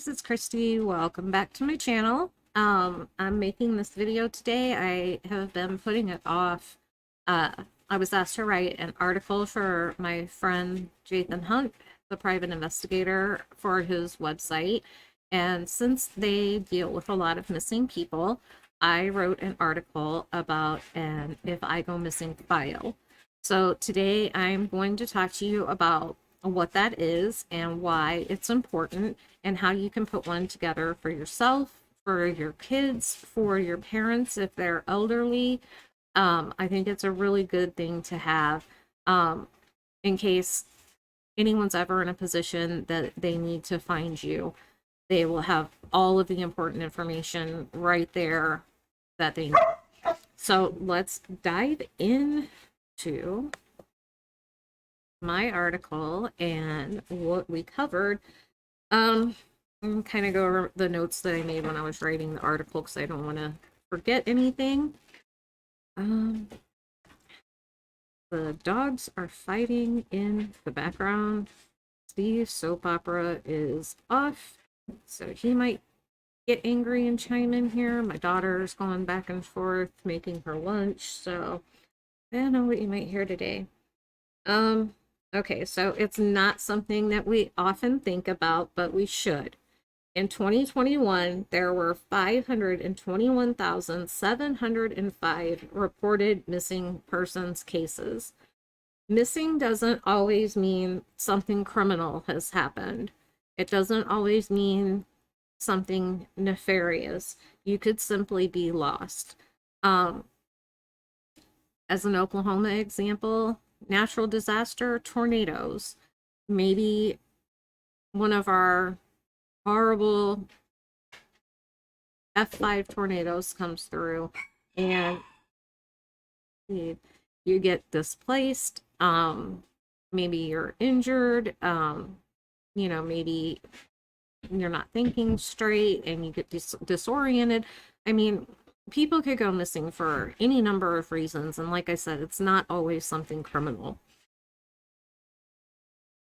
guys, it's Christy. Welcome back to my channel. I'm making this video today. I have been putting it off. Uh, I was asked to write an article for my friend Jathan Hunt, the private investigator, for his website. And since they deal with a lot of missing people, I wrote an article about an if I go missing file. So today I'm going to talk to you about what that is and why it's important and how you can put one together for yourself, for your kids, for your parents if they're elderly. I think it's a really good thing to have in case anyone's ever in a position that they need to find you. They will have all of the important information right there that they need. So let's dive into my article and what we covered. And kind of go over the notes that I made when I was writing the article because I don't want to forget anything. The dogs are fighting in the background. The soap opera is off, so he might get angry and chime in here. My daughter's going back and forth making her lunch, so I don't know what you might hear today. Okay, so it's not something that we often think about, but we should. In 2021, there were 521,705 reported missing persons cases. Missing doesn't always mean something criminal has happened. It doesn't always mean something nefarious. You could simply be lost. As an Oklahoma example, natural disaster, tornadoes, maybe one of our horrible F5 tornadoes comes through and you get displaced, maybe you're injured, maybe you're not thinking straight and you get disoriented. I mean, people could go missing for any number of reasons, and like I said, it's not always something criminal.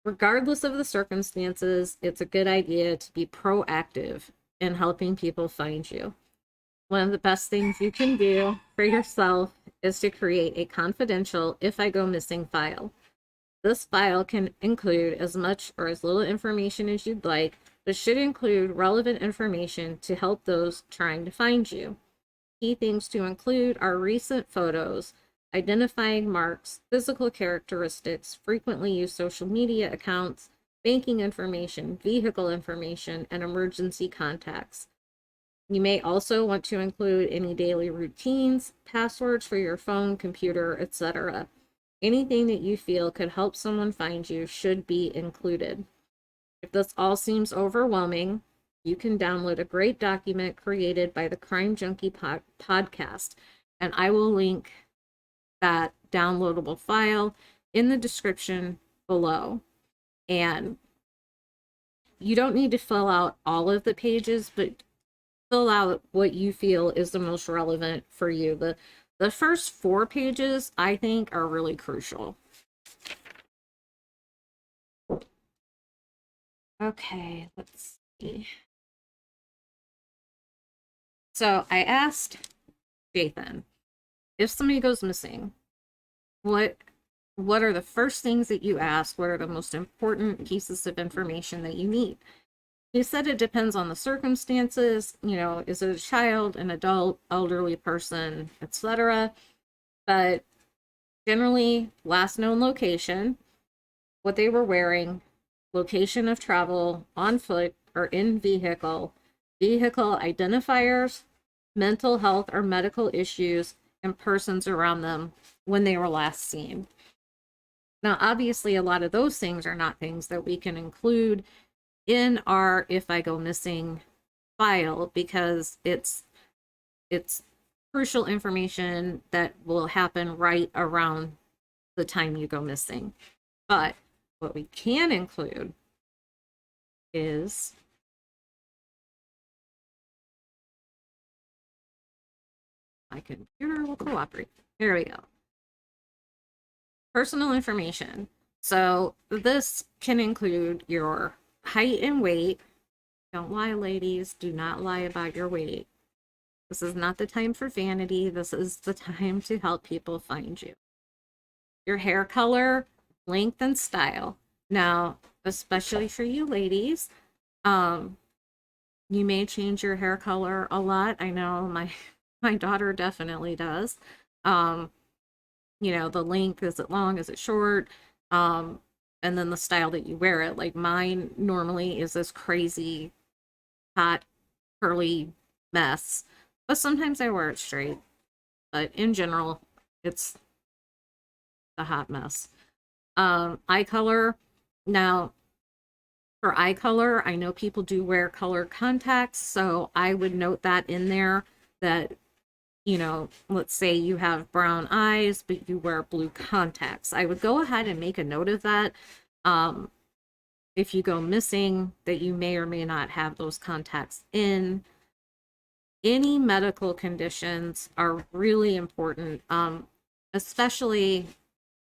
Regardless of the circumstances, it's a good idea to be proactive in helping people find you. One of the best things you can do for yourself is to create a confidential if I go missing file. This file can include as much or as little information as you'd like, but should include relevant information to help those trying to find you. Key things to include are recent photos, identifying marks, physical characteristics, frequently used social media accounts, banking information, vehicle information, and emergency contacts. You may also want to include any daily routines, passwords for your phone, computer, etc. Anything that you feel could help someone find you should be included. If this all seems overwhelming, you can download a great document created by the Crime Junkie podcast, and I will link that downloadable file in the description below. And you don't need to fill out all of the pages, but fill out what you feel is the most relevant for you. The first 4 pages, I think, are really crucial. Okay, let's see. So I asked Jathan, if somebody goes missing, what are the first things that you ask? What are the most important pieces of information that you need? He said it depends on the circumstances. Is it a child, an adult, elderly person, etc.? But generally, last known location, what they were wearing, location of travel, on foot or in vehicle, vehicle identifiers, mental health or medical issues, and persons around them when they were last seen. Now, obviously, a lot of those things are not things that we can include in our if I go missing file because it's crucial information that will happen right around the time you go missing. But what we can include is my computer will cooperate. There we go. Personal information. So this can include your height and weight, Don't lie, ladies. Do not lie about your weight. This is not the time for vanity. This is the time to help people find you. Your hair color, length, and style. Now, especially for you ladies, you may change your hair color a lot. I know my daughter definitely does. The length, is it long, is it short? And then the style that you wear it. Like mine normally is this crazy hot curly mess, but sometimes I wear it straight. But in general, it's a hot mess. Eye color. Now, for eye color, I know people do wear colored contacts, so I would note that in there that, let's say you have brown eyes, but you wear blue contacts. I would go ahead and make a note of that. If you go missing, that you may or may not have those contacts in. Any medical conditions are really important, especially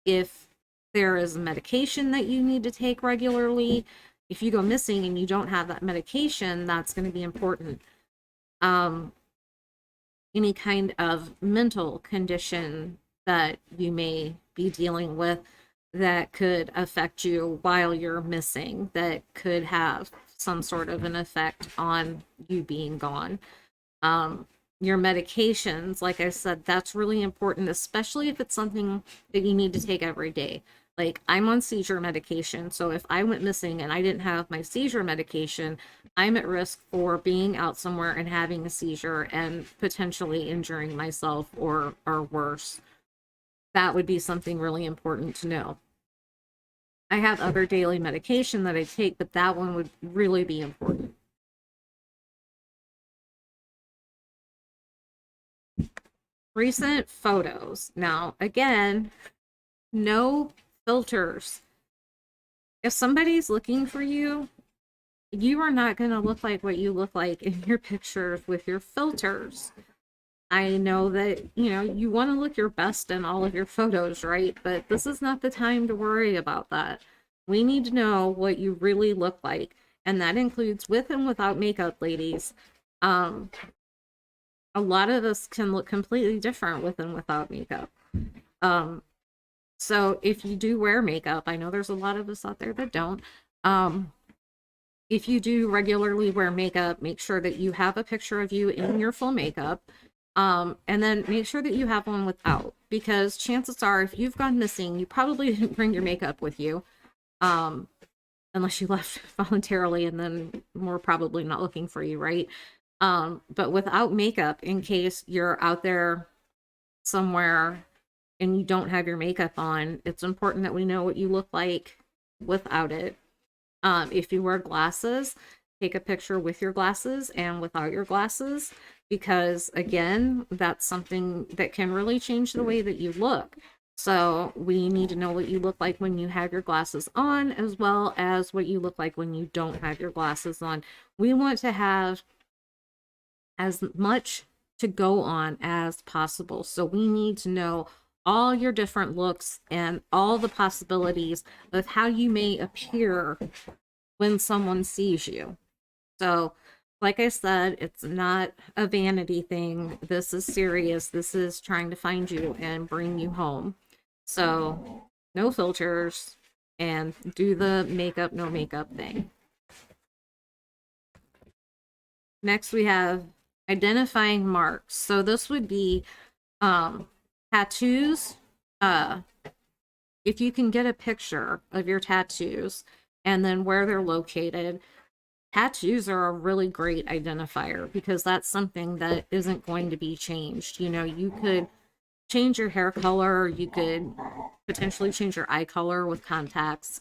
if there is medication that you need to take regularly. If you go missing and you don't have that medication, that's going to be important. Any kind of mental condition that you may be dealing with that could affect you while you're missing, that could have some sort of an effect on you being gone. Your medications, like I said, that's really important, especially if it's something that you need to take every day. Like I'm on seizure medication, so if I went missing and I didn't have my seizure medication, I'm at risk for being out somewhere and having a seizure and potentially injuring myself or worse. That would be something really important to know. I have other daily medication that I take, but that one would really be important. Recent photos. Now, again, no filters. If somebody's looking for you, you are not going to look like what you look like in your pictures with your filters. I know that, you want to look your best in all of your photos, right? But this is not the time to worry about that. We need to know what you really look like, and that includes with and without makeup, ladies. A lot of us can look completely different with and without makeup. So if you do wear makeup, I know there's a lot of us out there that don't. If you do regularly wear makeup, make sure that you have a picture of you in your full makeup. And then make sure that you have one without, because chances are if you've gone missing, you probably didn't bring your makeup with you. Unless you left voluntarily, and then more probably not looking for you, right? But without makeup, in case you're out there somewhere and you don't have your makeup on, it's important that we know what you look like without it. If you wear glasses, take a picture with your glasses and without your glasses, because again, that's something that can really change the way that you look. So we need to know what you look like when you have your glasses on, as well as what you look like when you don't have your glasses on. We want to have as much to go on as possible. So we need to know all your different looks and all the possibilities of how you may appear when someone sees you. So, like I said, it's not a vanity thing. This is serious. This is trying to find you and bring you home. So, no filters and do the makeup, no makeup thing. Next, we have identifying marks. So this would be tattoos. If you can get a picture of your tattoos and then where they're located, tattoos are a really great identifier, because that's something that isn't going to be changed. You could change your hair color, you could potentially change your eye color with contacts,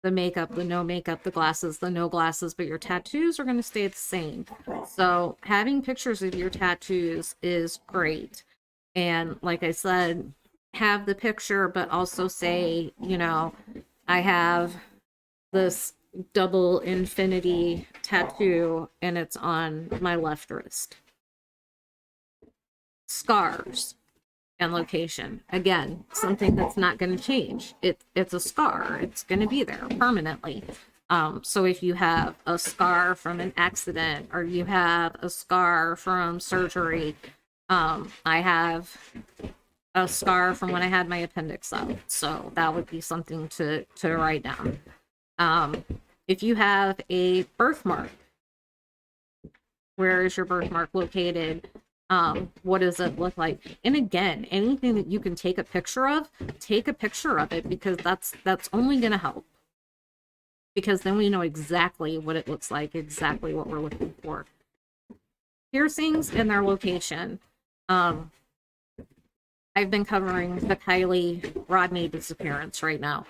the makeup, the no makeup, the glasses, the no glasses, but your tattoos are going to stay the same. So having pictures of your tattoos is great. And like I said, have the picture, but also say, I have this double infinity tattoo and it's on my left wrist. Scars and location. Again, something that's not going to change. It's a scar. It's going to be there permanently. So if you have a scar from an accident or you have a scar from surgery, I have a scar from when I had my appendix out. So that would be something to write down. If you have a birthmark, where is your birthmark located? What does it look like? And again, anything that you can take a picture of, take a picture of it, because that's only going to help. Because then we know exactly what it looks like, exactly what we're looking for. Piercings and their location. I've been covering the Kylie Rodney disappearance right now.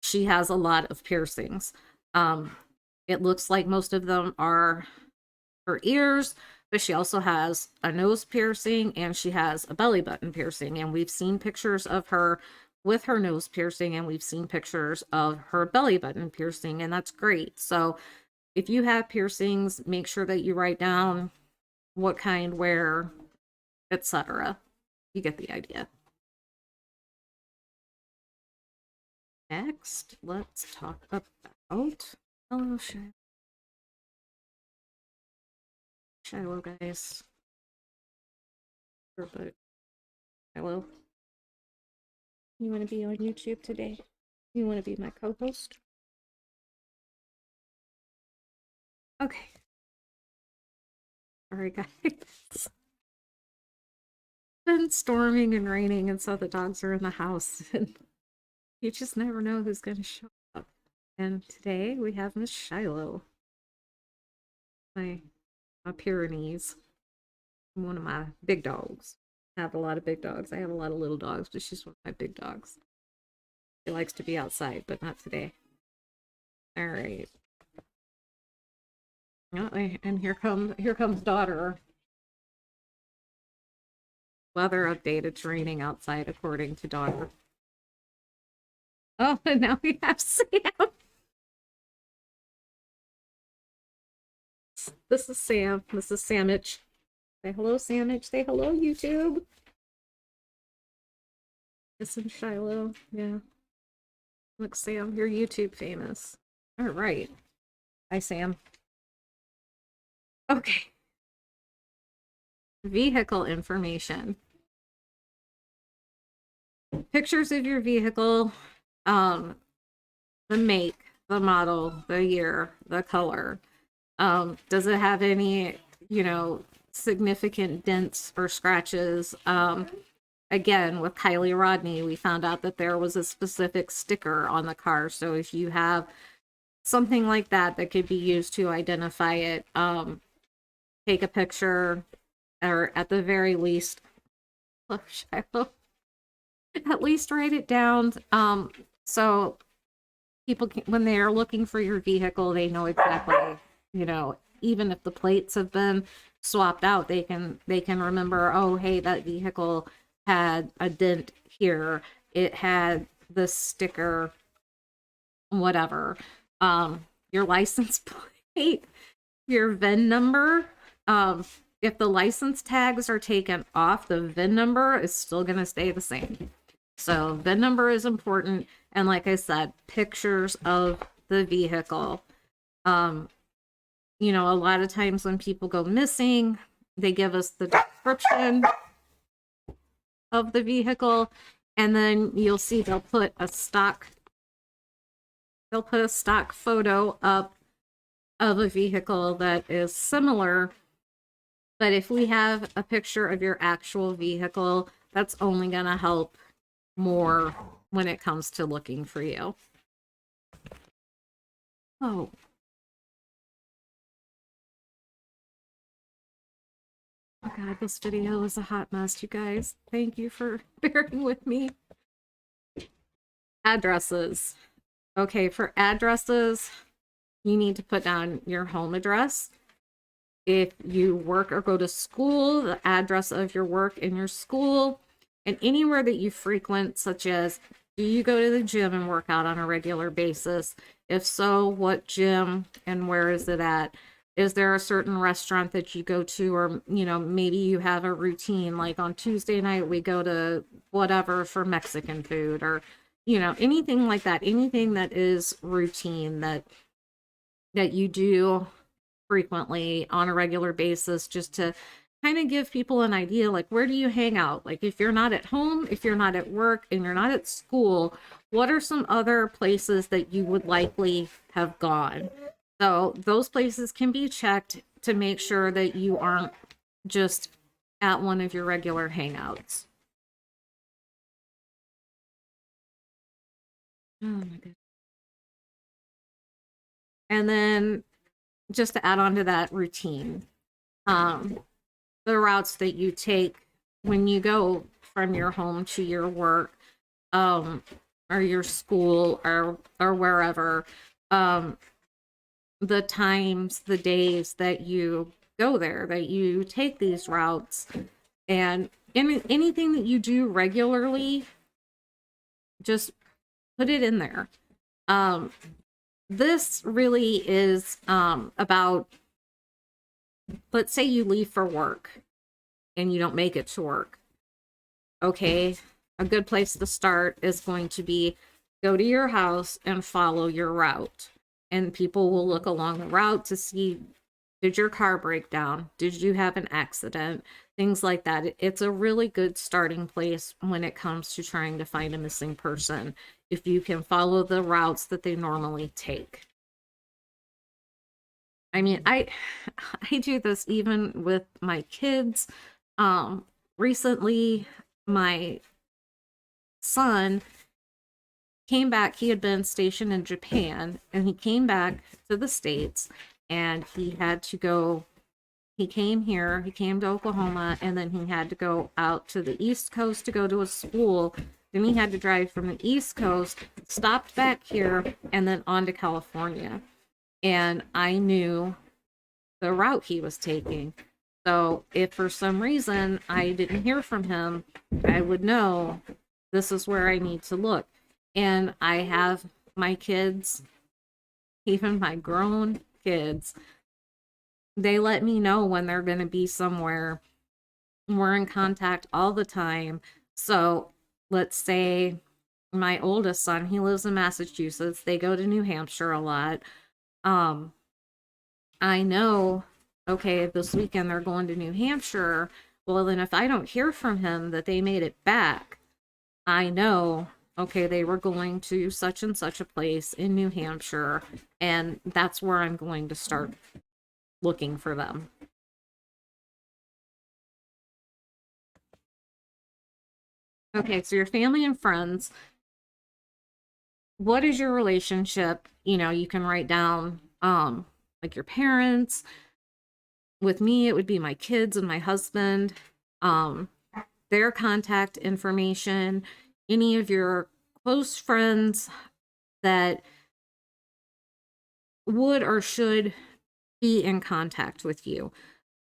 She has a lot of piercings. It looks like most of them are her ears, but she also has a nose piercing and she has a belly button piercing. And we've seen pictures of her with her nose piercing and we've seen pictures of her belly button piercing, and that's great. So if you have piercings, make sure that you write down what kind, where, etc. You get the idea. Next, let's talk about hello, Shiloh, guys. Shiloh, you want to be on YouTube today? You want to be my co-host? Okay. All right, guys. It's been storming and raining, and so the dogs are in the house, and you just never know who's going to show up. And today we have Miss Shiloh, my Pyrenees, one of my big dogs. I have a lot of big dogs. I have a lot of little dogs, but she's one of my big dogs. She likes to be outside, but not today. All right. Oh, and here comes daughter. Weather update. It's raining outside, according to daughter. Oh, and now we have Sam. This is Sam. This is Samich. Say hello, Samich. Say hello, YouTube. This is Shiloh. Yeah. Look, Sam, you're YouTube famous. All right. Hi, Sam. Okay. Vehicle information. Pictures of your vehicle, the make, the model, the year, the color. Does it have any, significant dents or scratches? Again, with Kylie Rodney, we found out that there was a specific sticker on the car. So if you have something like that that could be used to identify it, take a picture, or at the very least, Shiloh, at least write it down. So people can, when they are looking for your vehicle, they know exactly, even if the plates have been swapped out, they can remember, oh, hey, that vehicle had a dent here. It had the sticker, whatever. Your license plate, your VIN number. If the license tags are taken off, the VIN number is still going to stay the same. So VIN number is important. And like I said, pictures of the vehicle. A lot of times when people go missing, they give us the description of the vehicle, and then you'll see they'll put a stock photo up of a vehicle that is similar. But if we have a picture of your actual vehicle, that's only going to help more when it comes to looking for you. Oh. Oh God, this video is a hot mess, you guys. Thank you for bearing with me. Addresses. Okay, for addresses, you need to put down your home address. If you work or go to school, the address of your work and your school, and anywhere that you frequent, such as, do you go to the gym and work out on a regular basis? If so, what gym and where is it at? Is there a certain restaurant that you go to, or, maybe you have a routine, like on Tuesday night, we go to whatever for Mexican food, or, anything like that, anything that is routine that that you do frequently on a regular basis, just to kind of give people an idea, like, where do you hang out? Like, if you're not at home, if you're not at work, and you're not at school, what are some other places that you would likely have gone? So those places can be checked to make sure that you aren't just at one of your regular hangouts. Oh my goodness. And then just to add on to that routine, um, the routes that you take when you go from your home to your work, um, or your school, or wherever, um, the times, the days that you go there, that you take these routes, and anything that you do regularly, just put it in there. Um, this really is about, let's say you leave for work and you don't make it to work. Okay, a good place to start is going to be, go to your house and follow your route. And people will look along the route to see, did your car break down? Did you have an accident? Things like that. It's a really good starting place when it comes to trying to find a missing person, if you can follow the routes that they normally take. I mean, I do this even with my kids. Recently, my son came back. He had been stationed in Japan, and he came back to the States, and he had to go. He came here, he came to Oklahoma, and then he had to go out to the East Coast to go to a school. Then he had to drive from the East Coast, stopped back here, and then on to California. And I knew the route he was taking. So if for some reason I didn't hear from him, I would know this is where I need to look. And I have my kids, even my grown kids, they let me know when they're going to be somewhere. We're in contact all the time. So let's say my oldest son, he lives in Massachusetts. They go to New Hampshire a lot. Um, I know, okay, this weekend they're going to New Hampshire. Well, then if I don't hear from him that they made it back, I know, okay, they were going to such and such a place in New Hampshire, and that's where I'm going to start looking for them. Okay, so your family and friends, what is your relationship? You know, you can write down like your parents. With me, it would be my kids and my husband, um, their contact information, any of your close friends that would or should be in contact with you,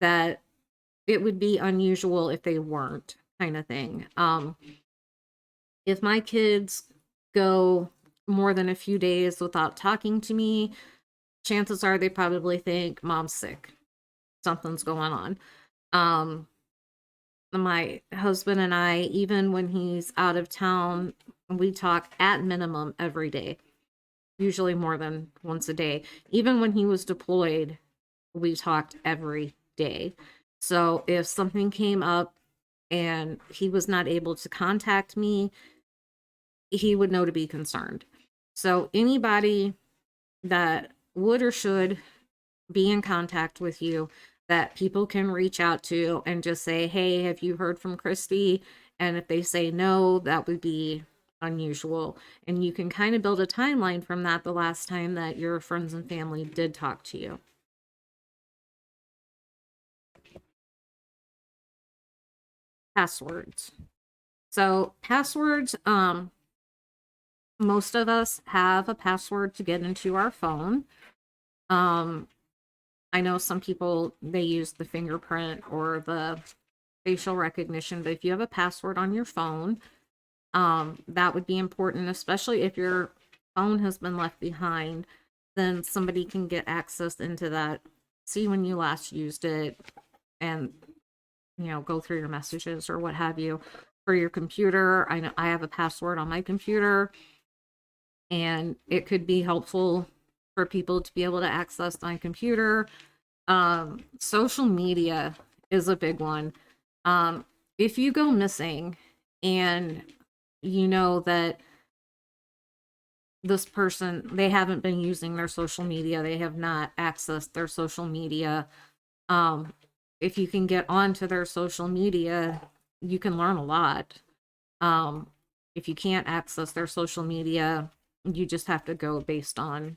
that it would be unusual if they weren't, kind of thing. If my kids go more than a few days without talking to me, chances are they probably think mom's sick, something's going on. My husband and I, even when he's out of town, we talk at minimum every day, usually more than once a day. Even when he was deployed, we talked every day. So if something came up and he was not able to contact me, he would know to be concerned. So anybody that would or should be in contact with you, that people can reach out to and just say, hey, have you heard from Christy? And if they say no, that would be unusual. And you can kind of build a timeline from that, the last time that your friends and family did talk to you. Passwords. So passwords, most of us have a password to get into our phone. Um, I know some people, they use the fingerprint or the facial recognition, but if you have a password on your phone, that would be important, especially if your phone has been left behind, then somebody can get access into that, see when you last used it, and, you know, go through your messages or what have you. For your computer, I know I have a password on my computer, and it could be helpful for people to be able to access on computer. Social media is a big one. If you go missing and you know that this person, they haven't been using their social media, they have not accessed their social media, if you can get onto their social media, you can learn a lot. If you can't access their social media, you just have to go based on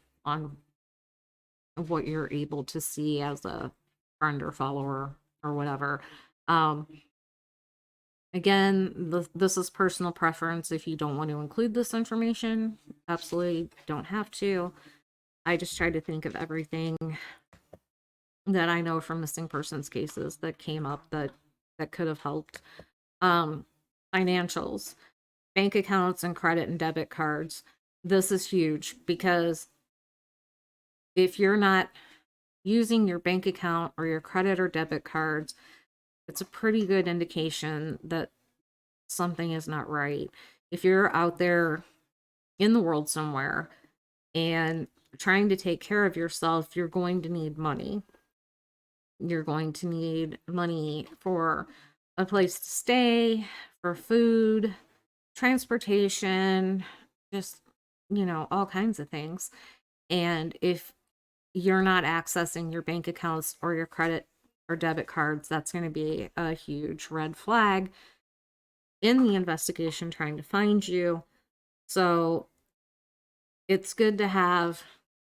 what you're able to see as a friend or follower or whatever. Um, Again, this is personal preference. If you don't want to include this information, absolutely don't have to. I just try to think of everything that I know from missing persons cases that came up that could have helped. Um, Financials, bank accounts, and credit and debit cards. This is huge because if you're not using your bank account or your credit or debit cards, it's a pretty good indication that something is not right. If you're out there in the world somewhere and trying to take care of yourself, you're going to need money. You're going to need money for a place to stay, for food, transportation, just, all kinds of things. And if you're not accessing your bank accounts or your credit or debit cards, that's going to be a huge red flag in the investigation trying to find you. So it's good to have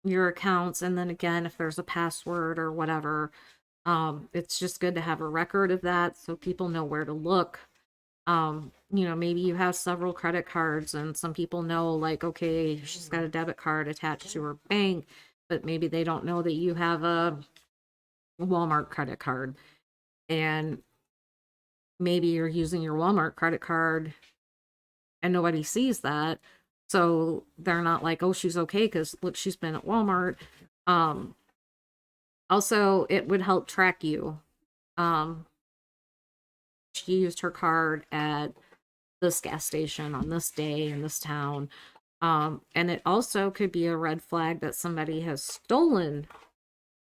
your accounts, and then again, if there's a password or whatever, it's just good to have a record of that so people know where to look. Maybe you have several credit cards and some people know, like, okay, she's got a debit card attached to her bank, but maybe they don't know that you have a Walmart credit card, and maybe you're using your Walmart credit card and nobody sees that. So they're not like, oh, she's okay because look, she's been at Walmart. Also, it would help track you. She used her card at this gas station on this day in this town. And it also could be a red flag that somebody has stolen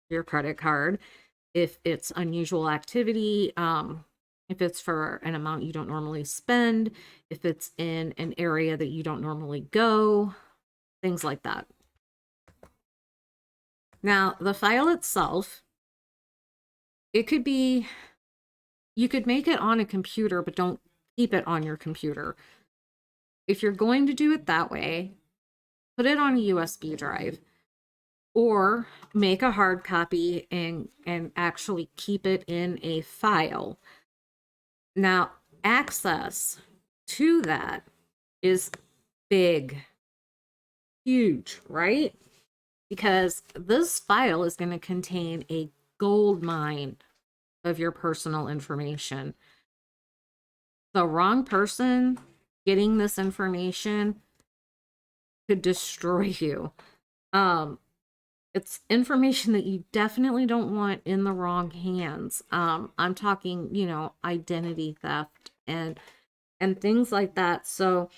your credit card if it's unusual activity, if it's for an amount you don't normally spend, if it's in an area that you don't normally go, things like that. Now, the file itself, it could be, you could make it on a computer, but don't keep it on your computer. If you're going to do it that way, put it on a USB drive or make a hard copy and actually keep it in a file. Now, access to that is big, huge, right? Because this file is going to contain a gold mine of your personal information. The wrong person getting this information could destroy you. It's information that you definitely don't want in the wrong hands. I'm talking, identity theft and things like that. So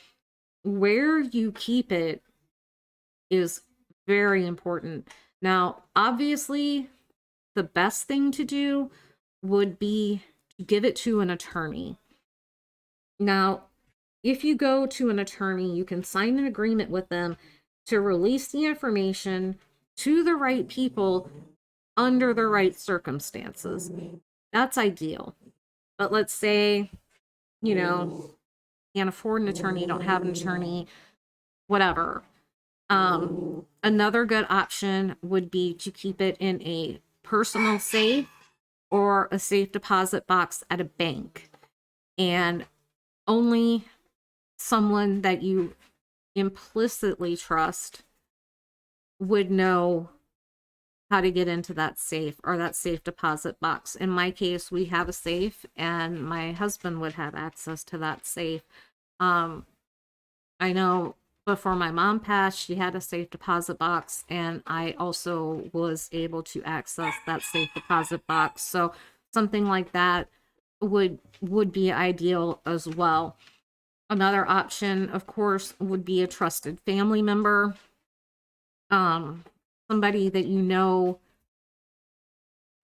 where you keep it is very important. Now, obviously, the best thing to do would be to give it to an attorney. Now, if you go to an attorney, you can sign an agreement with them to release the information to the right people under the right circumstances. That's ideal. But let's say, can't afford an attorney, don't have an attorney, whatever. Another good option would be to keep it in a personal safe or a safe deposit box at a bank. And only someone that you implicitly trust would know how to get into that safe or that safe deposit box. In my case, we have a safe and my husband would have access to that safe. I know before my mom passed, she had a safe deposit box, and I also was able to access that safe deposit box. So something like that would be ideal as well. Another option, of course, would be a trusted family member. somebody that you know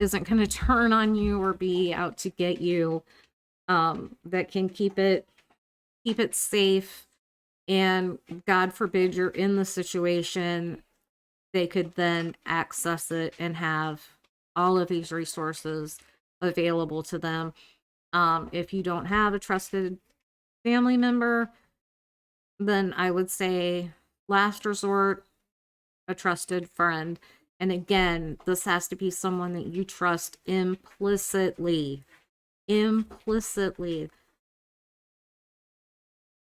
isn't going to turn on you or be out to get you, that can keep it safe. And God forbid you're in the situation, they could then access it and have all of these resources available to them. If you don't have a trusted family member, then I would say last resort, a trusted friend. And again, this has to be someone that you trust implicitly. Implicitly.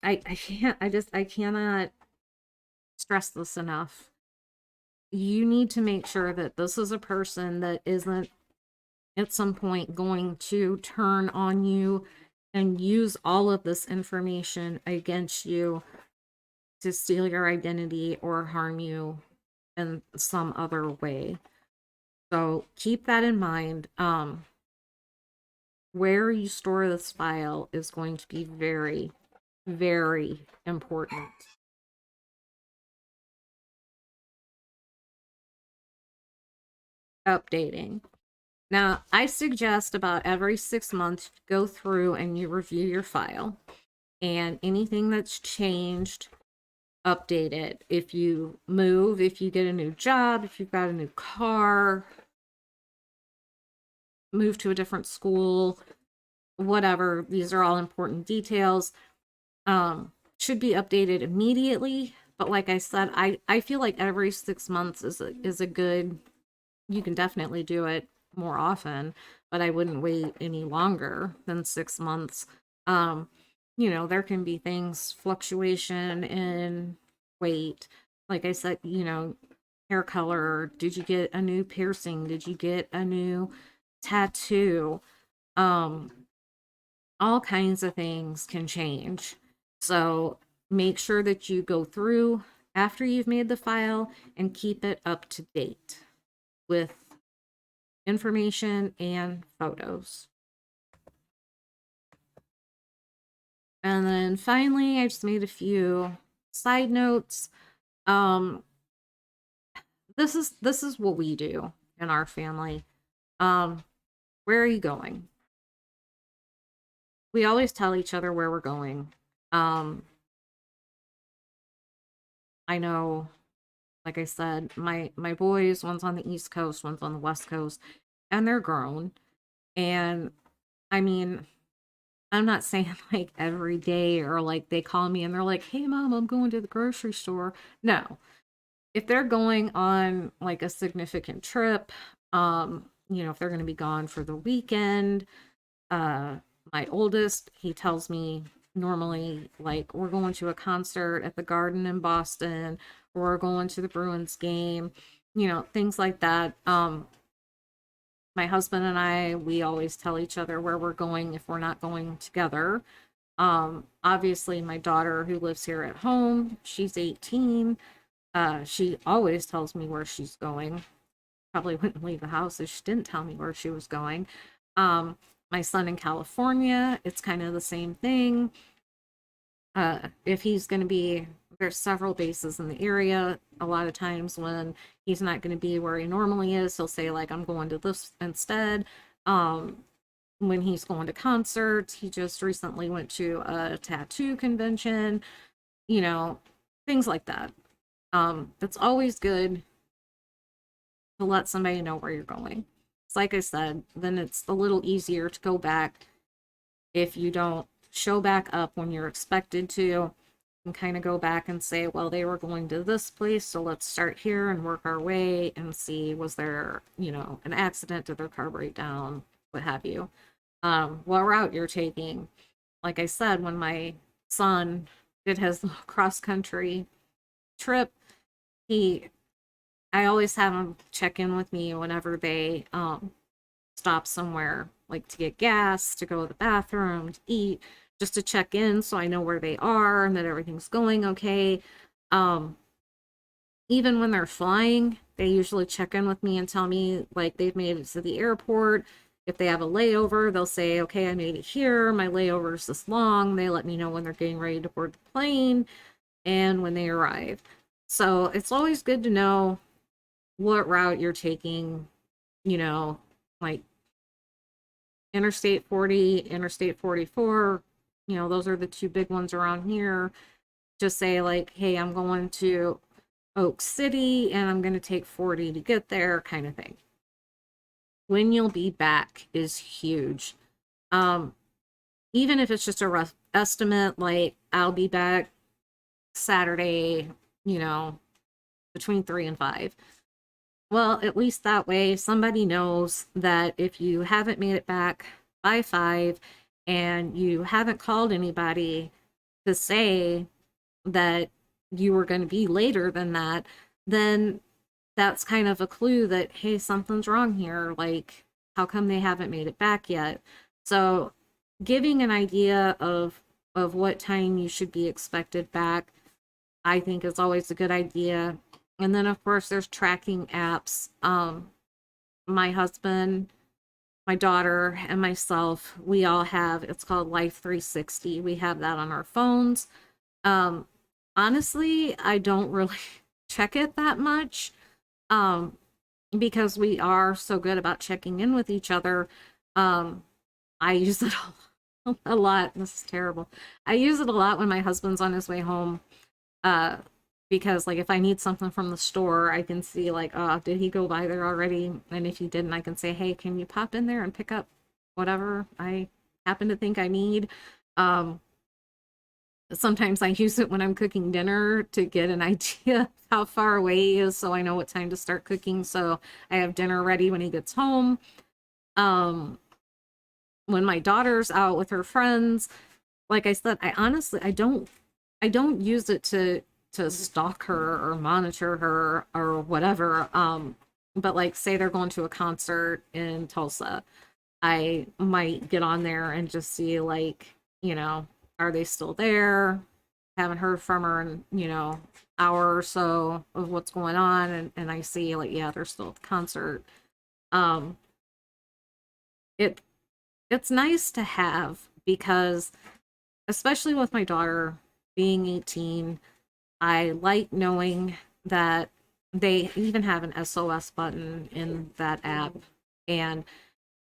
I cannot stress this enough. You need to make sure that this is a person that isn't at some point going to turn on you and use all of this information against you to steal your identity or harm you in some other way. So keep that in mind. Where you store this file is going to be very, very important. Updating. Now, I suggest about every 6 months, go through and you review your file, and anything that's changed, update it. If you move, if you get a new job, if you've got a new car, move to a different school, whatever, these are all important details. Should be updated immediately. But like I said, I feel like every 6 months is a good, you can definitely do it more often, but I wouldn't wait any longer than 6 months. There can be things, fluctuation in weight. Like I said, hair color. Did you get a new piercing? Did you get a new tattoo? All kinds of things can change. So make sure that you go through after you've made the file and keep it up to date with information and photos. And then finally, I just made a few side notes. This is what we do in our family. Where are you going? We always tell each other where we're going. I know, like I said, my boys, one's on the East Coast, one's on the West Coast, and they're grown. And I mean, I'm not saying like every day or like they call me and they're like, "Hey mom, I'm going to the grocery store." No. If they're going on like a significant trip, if they're going to be gone for the weekend, my oldest, he tells me normally like we're going to a concert at the Garden in Boston, or we're going to the Bruins game, things like that. My husband and I, we always tell each other where we're going if we're not going together. Obviously my daughter who lives here at home, she's 18. She always tells me where she's going. Probably wouldn't leave the house if she didn't tell me where she was going. My son in California, it's kind of the same thing. If he's going to be, there's several bases in the area. A lot of times when he's not going to be where he normally is, he'll say like, I'm going to this instead. When he's going to concerts, he just recently went to a tattoo convention, things like that. It's always good to let somebody know where you're going. It's like I said, then it's a little easier to go back if you don't show back up when you're expected to, and kind of go back and say, well, they were going to this place, so let's start here and work our way and see, was there, an accident, did their car break down, what have you. What route you're taking. Like I said, when my son did his cross country trip, I always have them check in with me whenever they stop somewhere, like to get gas, to go to the bathroom, to eat, just to check in so I know where they are and that everything's going okay. Even when they're flying, they usually check in with me and tell me like they've made it to the airport. If they have a layover, they'll say, okay, I made it here. My layover is this long. They let me know when they're getting ready to board the plane and when they arrive. So it's always good to know what route you're taking, you know, like Interstate 40, Interstate 44, those are the two big ones around here. Just say like, hey, I'm going to Oak City and I'm going to take 40 to get there, kind of thing. When you'll be back is huge. Um, Even if it's just a rough estimate, like I'll be back Saturday, between 3 and 5. Well, at least that way somebody knows that if you haven't made it back by 5 and you haven't called anybody to say that you were going to be later than that, then that's kind of a clue that, hey, something's wrong here. Like, how come they haven't made it back yet? So giving an idea of what time you should be expected back, I think is always a good idea. And then of course there's tracking apps. My husband, my daughter, and myself, we all have, it's called Life 360. We have that on our phones. Um, Honestly, I don't really check it that much. Um, because we are so good about checking in with each other. Um, I use it a lot. This is terrible. I use it a lot when my husband's on his way home. Uh, because like if I need something from the store, I can see like, oh, did he go by there already? And if he didn't, I can say, hey, can you pop in there and pick up whatever I happen to think I need? Um, Sometimes I use it when I'm cooking dinner to get an idea of how far away he is so I know what time to start cooking so I have dinner ready when he gets home. Um, when my daughter's out with her friends, like I said, I don't use it to stalk her or monitor her or whatever. But like say they're going to a concert in Tulsa, I might get on there and just see like, are they still there? Haven't heard from her in, hour or so of what's going on, and I see like, yeah, they're still at the concert. Um it it's nice to have because especially with my daughter being 18, I like knowing that they even have an SOS button in that app. And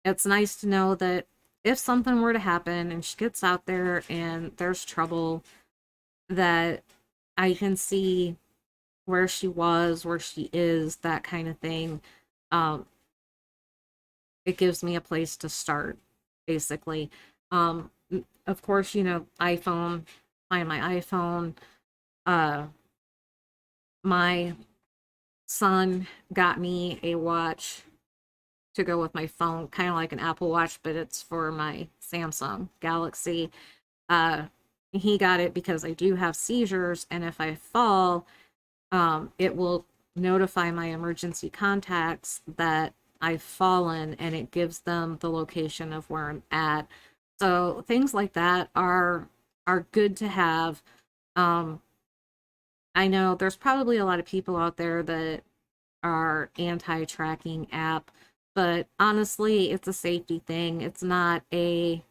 it's nice to know that if something were to happen and she gets out there and there's trouble, that I can see where she was, where she is, that kind of thing. Um, it gives me a place to start, basically. Of course, iPhone, find my iPhone. Uh, my son got me a watch to go with my phone, kind of like an Apple Watch, but it's for my Samsung Galaxy. Uh, he got it because I do have seizures, and if I fall, it will notify my emergency contacts that I've fallen, and it gives them the location of where I'm at. So things like that are good to have. Um, I know there's probably a lot of people out there that are anti-tracking app, but honestly, it's a safety thing. It's not a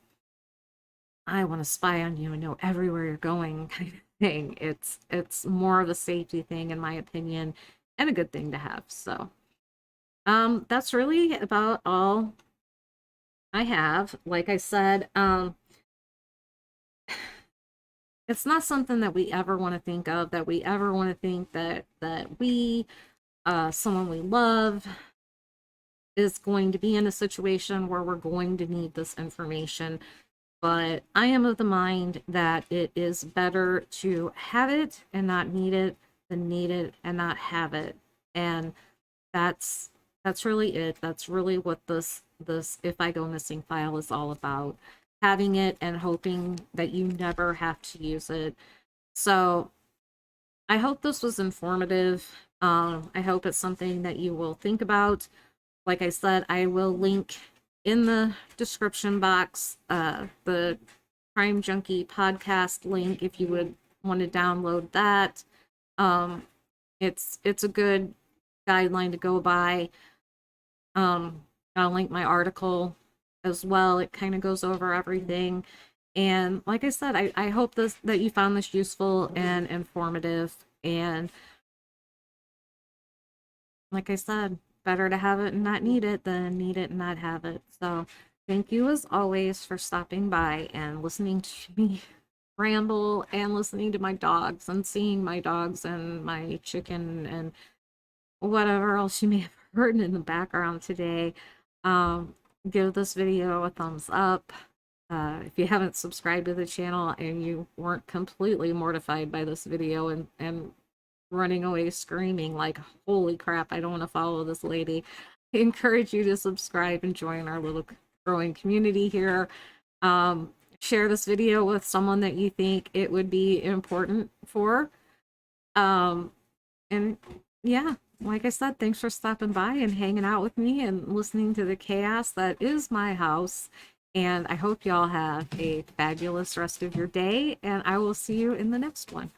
I want to spy on you and know everywhere you're going kind of thing. It's more of a safety thing in my opinion and a good thing to have. So, that's really about all I have. Like I said, it's not something that we ever want to think of, that we ever want to think that we someone we love is going to be in a situation where we're going to need this information. But I am of the mind that it is better to have it and not need it than need it and not have it. And that's that's really it. That's really what this if I go missing file is all about. Having it and hoping that you never have to use it. So I hope this was informative. I hope it's something that you will think about. Like I said, I will link in the description box the Crime Junkie podcast link if you would want to download that. Um, it's a good guideline to go by. I'll link my article as well. It kind of goes over everything. And like I said, I hope that you found this useful and informative. And like I said, better to have it and not need it than need it and not have it. So thank you as always for stopping by and listening to me ramble and listening to my dogs and seeing my dogs and my chicken and whatever else you may have heard in the background today. Um, Give this video a thumbs up. If you haven't subscribed to the channel and you weren't completely mortified by this video and running away screaming like, holy crap, I don't want to follow this lady, I encourage you to subscribe and join our little growing community here. Share this video with someone that you think it would be important for. And yeah, like I said, thanks for stopping by and hanging out with me and listening to the chaos that is my house. And I hope y'all have a fabulous rest of your day, and I will see you in the next one.